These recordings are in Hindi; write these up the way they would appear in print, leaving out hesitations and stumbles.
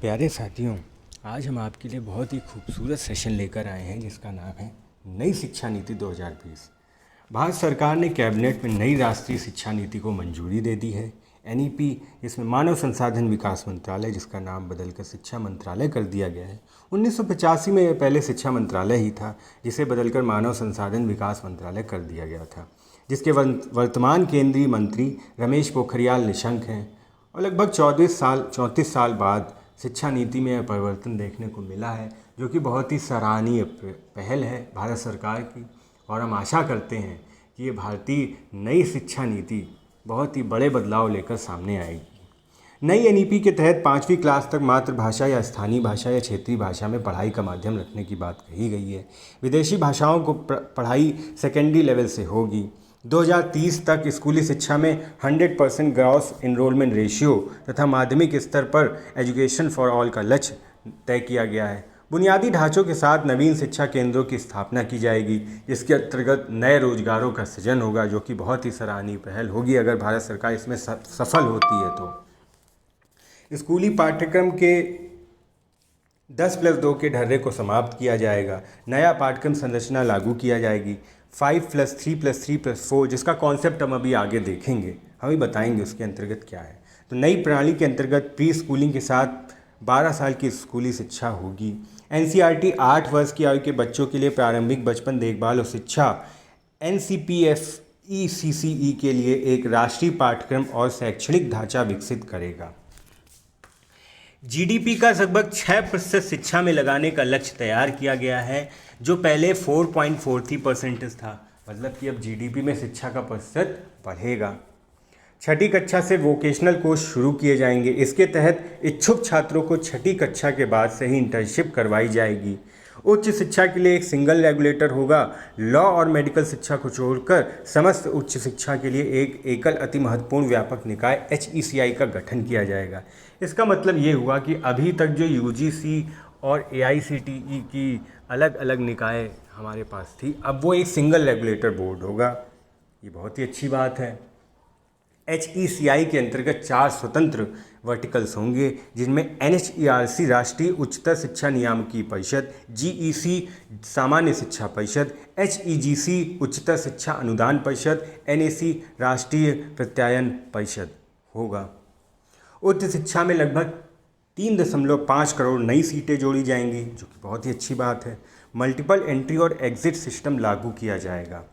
प्यारे साथियों, आज हम आपके लिए बहुत ही खूबसूरत सेशन लेकर आए हैं जिसका नाम है नई शिक्षा नीति 2020। भारत सरकार ने कैबिनेट में नई राष्ट्रीय शिक्षा नीति को मंजूरी दे दी है। एनईपी, इसमें मानव संसाधन विकास मंत्रालय, जिसका नाम बदलकर शिक्षा मंत्रालय कर दिया गया है। 1985 में यह पहले शिक्षा मंत्रालय ही था, जिसे बदलकर मानव संसाधन विकास मंत्रालय कर दिया गया था, जिसके वर्तमान केंद्रीय मंत्री रमेश पोखरियाल निशंक हैं। और लगभग 34 साल बाद शिक्षा नीति में यह परिवर्तन देखने को मिला है, जो कि बहुत ही सराहनीय पहल है भारत सरकार की। और हम आशा करते हैं कि ये भारतीय नई शिक्षा नीति बहुत ही बड़े बदलाव लेकर सामने आएगी। नई एनईपी के तहत 5वीं क्लास तक मातृभाषा या स्थानीय भाषा या क्षेत्रीय भाषा में पढ़ाई का माध्यम रखने की बात कही गई है। विदेशी भाषाओं को पढ़ाई सेकेंडरी लेवल से होगी। 2030 तक स्कूली शिक्षा में 100% ग्रॉस इनरोलमेंट रेशियो तथा माध्यमिक स्तर पर एजुकेशन फॉर ऑल का लक्ष्य तय किया गया है। बुनियादी ढांचों के साथ नवीन शिक्षा केंद्रों की स्थापना की जाएगी, जिसके अंतर्गत नए रोजगारों का सृजन होगा, जो कि बहुत ही सराहनीय पहल होगी अगर भारत सरकार इसमें सफल होती है तो। स्कूली पाठ्यक्रम के 10+2 के ढर्रे को समाप्त किया जाएगा। नया पाठ्यक्रम संरचना लागू किया जाएगी। 5+3+3+4, जिसका कॉन्सेप्ट हम अभी आगे देखेंगे, हम ही बताएंगे उसके अंतर्गत क्या है। तो नई प्रणाली के अंतर्गत प्री स्कूलिंग के साथ 12 साल की स्कूली शिक्षा होगी। एनसीईआरटी 8 वर्ष की आयु के बच्चों के लिए प्रारंभिक बचपन देखभाल और शिक्षा एनसीपीएफईसीसीई के लिए एक राष्ट्रीय पाठ्यक्रम और शैक्षणिक ढांचा विकसित करेगा। जीडीपी का लगभग 6% शिक्षा में लगाने का लक्ष्य तैयार किया गया है, जो पहले 4.43% था। मतलब कि अब जीडीपी में शिक्षा का प्रतिशत बढ़ेगा। छठी कक्षा से वोकेशनल कोर्स शुरू किए जाएंगे। इसके तहत इच्छुक छात्रों को छठी कक्षा के बाद से ही इंटर्नशिप करवाई जाएगी। उच्च शिक्षा के लिए एक सिंगल रेगुलेटर होगा। लॉ और मेडिकल शिक्षा को छोड़कर समस्त उच्च शिक्षा के लिए एक एकल अति महत्वपूर्ण व्यापक निकाय HECI का गठन किया जाएगा। इसका मतलब ये हुआ कि अभी तक जो UGC और AICTE की अलग अलग निकाय हमारे पास थी, अब वो एक सिंगल रेगुलेटर बोर्ड होगा। ये बहुत ही अच्छी बात है। HECI के अंतर्गत 4 स्वतंत्र वर्टिकल्स होंगे, जिनमें NHERC राष्ट्रीय उच्चतर शिक्षा नियामकीय परिषद, GEC सामान्य शिक्षा परिषद, HEGC उच्चतर शिक्षा अनुदान परिषद, NAC राष्ट्रीय प्रत्यायन परिषद होगा। उच्च शिक्षा में लगभग 3.5 करोड़ नई सीटें जोड़ी जाएंगी, जो कि बहुत ही अच्छी बात है। मल्टीपल एंट्री और एग्जिट सिस्टम लागू किया जाएगा।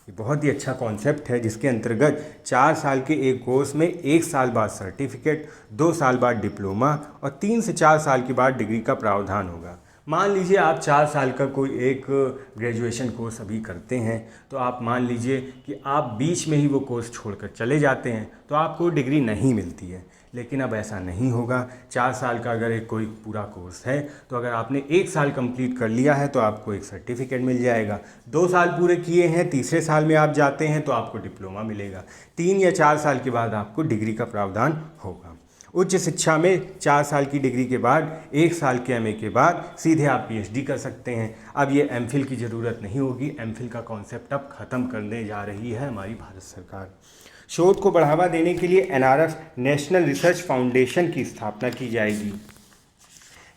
ये बहुत ही अच्छा कॉन्सेप्ट है, जिसके अंतर्गत 4 साल के एक कोर्स में 1 साल बाद सर्टिफिकेट, 2 साल बाद डिप्लोमा और 3 से 4 साल के बाद डिग्री का प्रावधान होगा। मान लीजिए आप 4 साल का कोई एक ग्रेजुएशन कोर्स अभी करते हैं, तो आप मान लीजिए कि आप बीच में ही वो कोर्स छोड़कर चले जाते हैं, तो आपको डिग्री नहीं मिलती है। लेकिन अब ऐसा नहीं होगा। 4 साल का अगर एक कोई पूरा कोर्स है, तो अगर आपने 1 साल कंप्लीट कर लिया है तो आपको एक सर्टिफिकेट मिल जाएगा। 2 साल पूरे किए हैं, तीसरे साल में आप जाते हैं तो आपको डिप्लोमा मिलेगा। 3 या 4 साल के बाद आपको डिग्री का प्रावधान होगा। उच्च शिक्षा में 4 साल की डिग्री के बाद 1 साल के MA के बाद सीधे आप PhD कर सकते हैं। अब ये MPhil की ज़रूरत नहीं होगी। MPhil का कॉन्सेप्ट अब ख़त्म करने जा रही है हमारी भारत सरकार। शोध को बढ़ावा देने के लिए NRF नेशनल रिसर्च फाउंडेशन की स्थापना की जाएगी।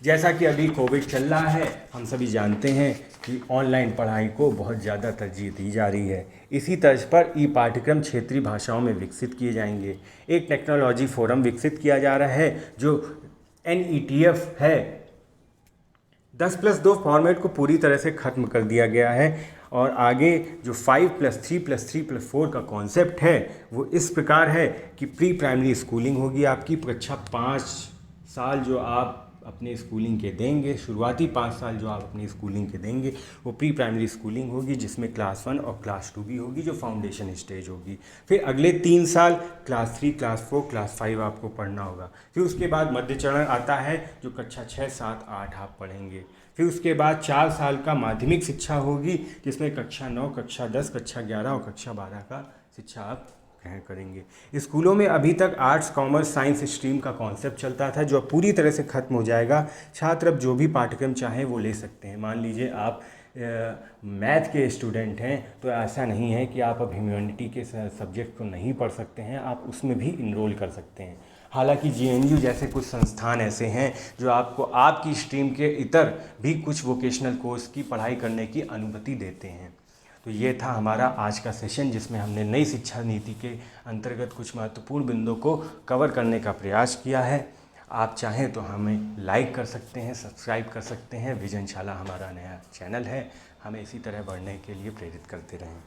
जैसा कि अभी कोविड चल रहा है, हम सभी जानते हैं कि ऑनलाइन पढ़ाई को बहुत ज़्यादा तरजीह दी जा रही है। इसी तर्ज पर पाठ्यक्रम क्षेत्रीय भाषाओं में विकसित किए जाएंगे। एक टेक्नोलॉजी फोरम विकसित किया जा रहा है, जो NETF है। 10+2 फॉर्मेट को पूरी तरह से ख़त्म कर दिया गया है और आगे जो 5+3+3+4 का कॉन्सेप्ट है वो इस प्रकार है कि प्री प्राइमरी स्कूलिंग होगी। आपकी कक्षा 5 साल जो आप अपने स्कूलिंग के देंगे, शुरुआती 5 साल जो आप अपनी स्कूलिंग के देंगे, वो प्री प्राइमरी स्कूलिंग होगी, जिसमें क्लास 1 और क्लास 2 भी होगी, जो फाउंडेशन स्टेज होगी। फिर अगले 3 साल क्लास 3, क्लास 4, क्लास 5 आपको पढ़ना होगा। फिर उसके बाद मध्य चरण आता है, जो कक्षा 6, 7, 8 आप पढ़ेंगे। फिर उसके बाद 4 साल का माध्यमिक शिक्षा होगी, जिसमें कक्षा 9, कक्षा 10, कक्षा 11 और कक्षा 12 का शिक्षा आप ग्रहण करेंगे। स्कूलों में अभी तक आर्ट्स, कॉमर्स, साइंस स्ट्रीम का कॉन्सेप्ट चलता था, जो पूरी तरह से ख़त्म हो जाएगा। छात्र अब जो भी पाठ्यक्रम चाहें वो ले सकते हैं। मान लीजिए आप मैथ के स्टूडेंट हैं, तो ऐसा नहीं है कि आप अब ह्यूमैनिटी के सब्जेक्ट को नहीं पढ़ सकते हैं, आप उसमें भी इनरोल कर सकते हैं। हालांकि जेएनयू जैसे कुछ संस्थान ऐसे हैं जो आपको आपकी स्ट्रीम के इतर भी कुछ वोकेशनल कोर्स की पढ़ाई करने की अनुमति देते हैं। तो ये था हमारा आज का सेशन, जिसमें हमने नई शिक्षा नीति के अंतर्गत कुछ महत्वपूर्ण बिंदुओं को कवर करने का प्रयास किया है। आप चाहें तो हमें लाइक कर सकते हैं, सब्सक्राइब कर सकते हैं। विजनशाला हमारा नया चैनल है, हमें इसी तरह बढ़ने के लिए प्रेरित करते रहें।